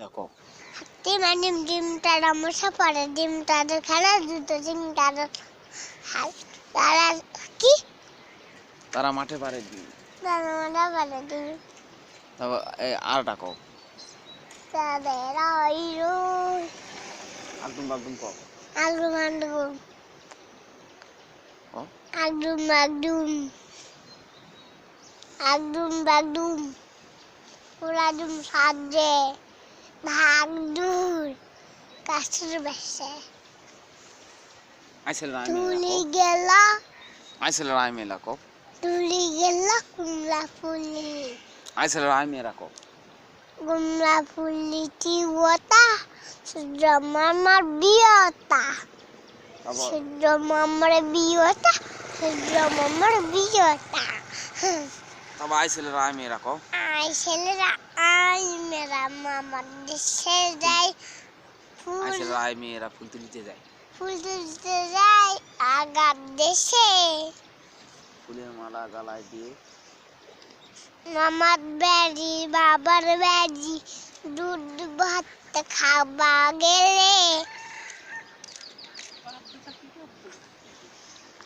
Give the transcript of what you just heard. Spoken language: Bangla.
দেখো হাতিমা ডিমটার মশা পড়ে ডিমটাদের খেলা দুটো ডিমটাদের তারা কি তারা মাঠে পারে ডিম। তারা মারা পারে ডিম তারপর আর ডাকো তাদের আইরো আগডুম বাগডুম কও। আলুম আলুম ও আগডুম আগডুম আগডুম বাগডুম পুরাডুম সাজে ভাগদুর কাছের বেশে আইসেল রাই তুলি মেলা গেলা আইসেল রাই মেলা কও। তুলি গেলা কুমলা ফুলি আইসেল রাই মেরা কও। কুমলা ফুলি চিওতা সূর্য মামার বিয়তা তারপর সূর্য মামার বিয়তা সূর্য মামার বিয়তা তারপর আইসেল রাই মেরা কও। আই ছেলেরা আই মেরা মামার দেশে যায় ফুল আইসেল রাই মেয়েরা ফুল তুলিতে যায়। ফুল তুলতে যায় আগার দেশে ফুলের মালা গলায় দিয়ে মামার বাড়ি বাবার বাড়ি দুধ ভাত খাবা গেলে